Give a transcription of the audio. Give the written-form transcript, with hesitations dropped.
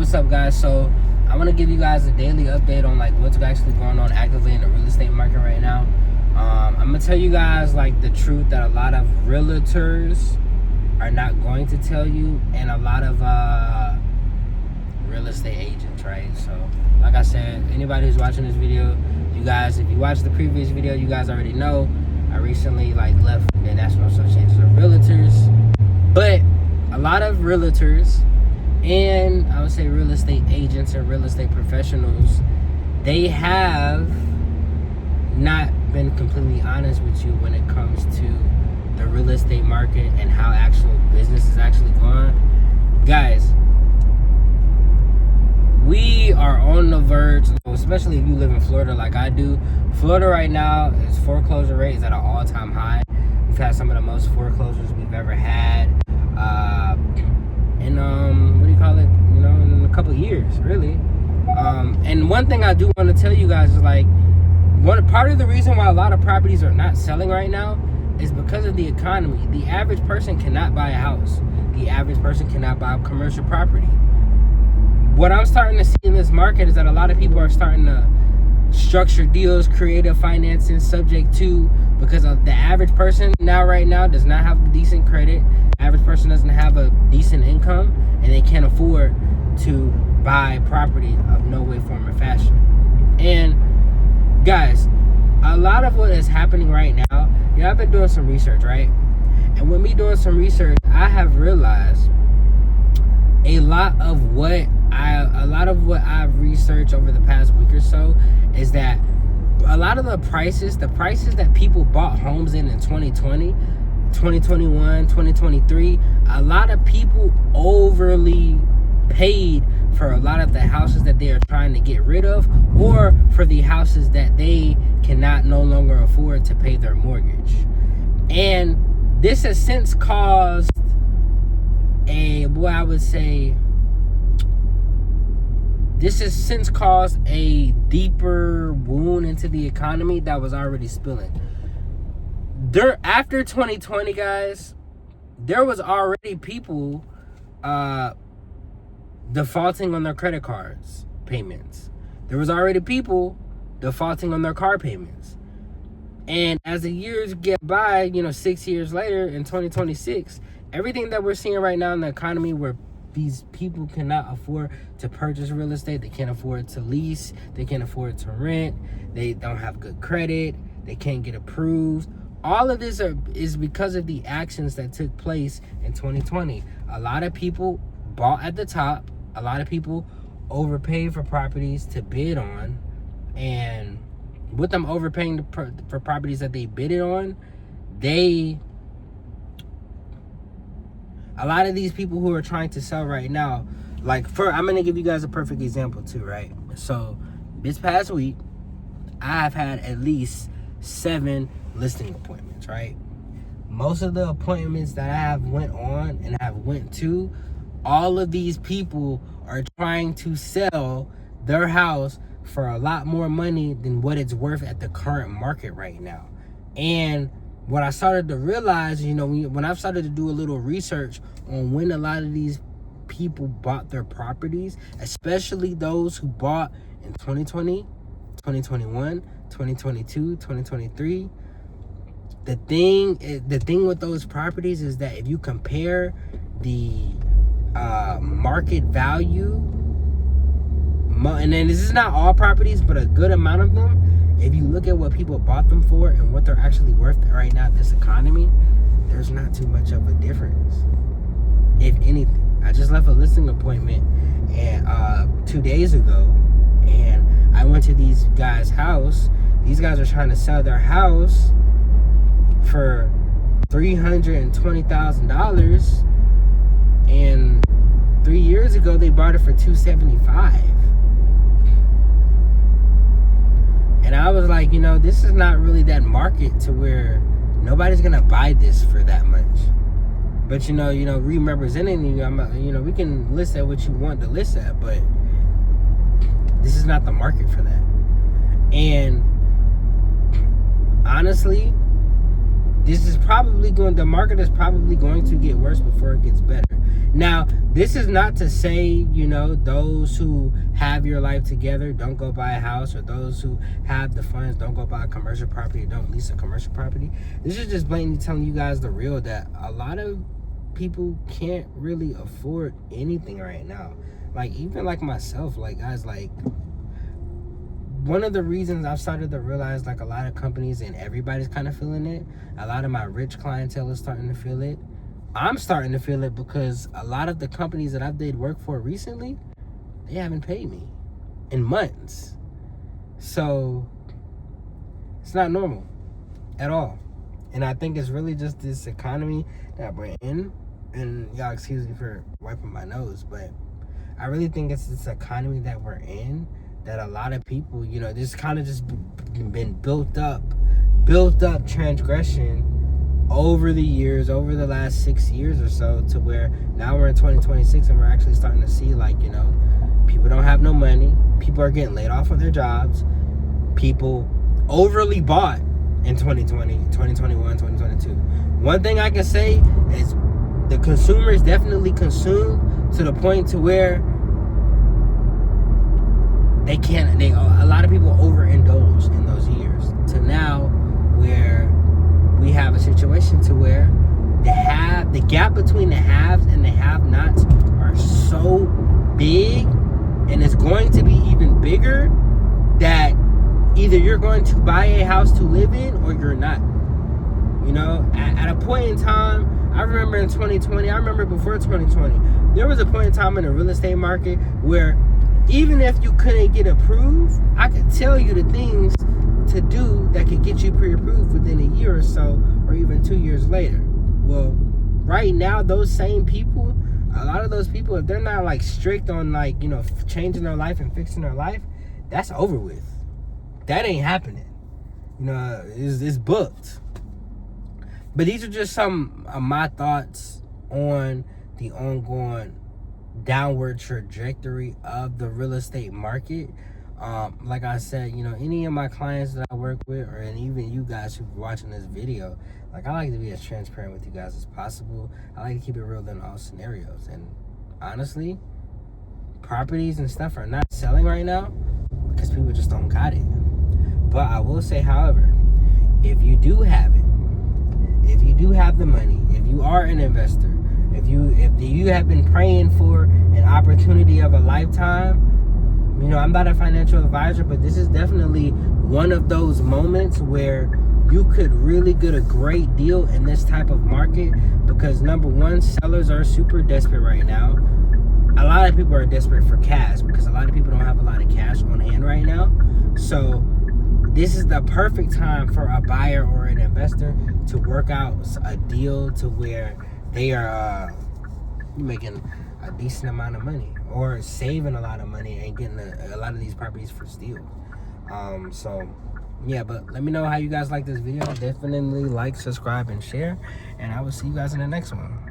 what's up, guys? So I want to give you guys a daily update on like what's actually going on actively in the real estate market right now. I'm gonna tell you guys like the truth that a lot of realtors are not going to tell you, and a lot of real estate agents, right? So like I said, anybody who's watching this video, you guys, if you watched the previous video, you guys already know I recently left the National Association of Realtors. But a lot of realtors and I would say real estate agents and real estate professionals, they have not been completely honest with you when it comes to the real estate market and how actual business is actually going. Guys, we are on the verge, especially if you live in Florida like I do. Florida right now, its foreclosure rate is at an all-time high. We've had some of the most foreclosures we've ever had. In a couple of years, really. And one thing I do want to tell you guys is one part of the reason why a lot of properties are not selling right now is because of the economy. The average person cannot buy a house. The average person cannot buy a commercial property. What I'm starting to see in this market is that a lot of people are starting to structure deals, creative financing, subject to, because of the average person right now does not have decent credit. Average person doesn't have a decent income, and they can't afford to buy property of no way, form, or fashion. And guys, a lot of what is happening right now, I've been doing some research, right? And with me doing some research, I have realized a lot of what I've researched over the past week or so is that a lot of the prices that people bought homes in 2020, 2021, 2023, a lot of people overly paid for a lot of the houses that they are trying to get rid of, or for the houses that they cannot no longer afford to pay their mortgage. And this has since caused a deeper wound into the economy that was already spilling. After 2020, guys, there was already people defaulting on their credit cards payments. There was already people defaulting on their car payments. And as the years get by, 6 years later in 2026, everything that we're seeing right now in the economy where these people cannot afford to purchase real estate, they can't afford to lease, they can't afford to rent, they don't have good credit, they can't get approved. All of this is because of the actions that took place in 2020. A lot of people bought at the top. A lot of people overpaid for properties to bid on. And with them overpaying for properties that they bidded on, a lot of these people who are trying to sell right now, I'm going to give you guys a perfect example too, right? So this past week, I've had at least 7 listing appointments, right? Most of the appointments that I have went on and have went to, all of these people are trying to sell their house for a lot more money than what it's worth at the current market right now. And what I started to realize, when I've started to do a little research on when a lot of these people bought their properties, especially those who bought in 2020, 2021, 2022, 2023, the thing with those properties is that if you compare the market value, and then this is not all properties, but a good amount of them, if you look at what people bought them for and what they're actually worth right now in this economy, there's not too much of a difference, if anything. I just left a listing appointment 2 days ago, and I went to these guys' house. These guys are trying to sell their house for $320,000, and 3 years ago they bought it for $275,000. And I was like, this is not really that market to where nobody's gonna buy this for that much. But representing you, we can list at what you want to list at, but this is not the market for that. And honestly, the market is probably going to get worse before it gets better. Now, this is not to say, you know, those who have your life together don't go buy a house, or those who have the funds don't go buy a commercial property, don't lease a commercial property. This is just blatantly telling you guys the real, that a lot of people can't really afford anything right now. Like, even like myself, like, guys, like, one of the reasons I've started to realize, like, a lot of companies and everybody's kind of feeling it, a lot of my rich clientele is starting to feel it. I'm starting to feel it because a lot of the companies that I've did work for recently, they haven't paid me in months. So it's not normal at all. And I think it's really just this economy that we're in. And y'all excuse me for wiping my nose, but I really think it's this economy that we're in, that a lot of people, you know, this kind of just been built up transgression over the years, over the last 6 years or so, to where now we're in 2026 and we're actually starting to see, like, you know, people don't have no money, people are getting laid off of their jobs, people overly bought in 2020, 2021, 2022. One thing I can say is the consumers definitely consume to the point to where a lot of people overindulge in those years, to now where we have a situation to where the gap between the haves and the have-nots are so big, and it's going to be even bigger, that either you're going to buy a house to live in or you're not. You know, at a point in time, I remember in 2020, I remember before 2020, there was a point in time in the real estate market where even if you couldn't get approved, I could tell you the things to do that could get you pre-approved within a year or so, or even 2 years later. Well, right now, those same people, a lot of those people, if they're not like strict on, like, you know, changing their life and fixing their life, that's over with. That ain't happening. You know, it's booked. But these are just some of my thoughts on the ongoing downward trajectory of the real estate market. Like I said, you know, any of my clients that I work with, or and even you guys who are watching this video, like, I like to be as transparent with you guys as possible. I like to keep it real in all scenarios. And honestly, properties and stuff are not selling right now because people just don't got it. But I will say, however, if you do have it, if you do have the money, if you are an investor, if you have been praying for an opportunity of a lifetime, you know, I'm not a financial advisor, but this is definitely one of those moments where you could really get a great deal in this type of market, because number one, sellers are super desperate right now. A lot of people are desperate for cash because a lot of people don't have a lot of cash on hand right now. So this is the perfect time for a buyer or an investor to work out a deal to where they are making a decent amount of money, or saving a lot of money and getting a lot of these properties for steal. So yeah, but let me know how you guys like this video. Definitely like, subscribe, and share, and I will see you guys in the next one.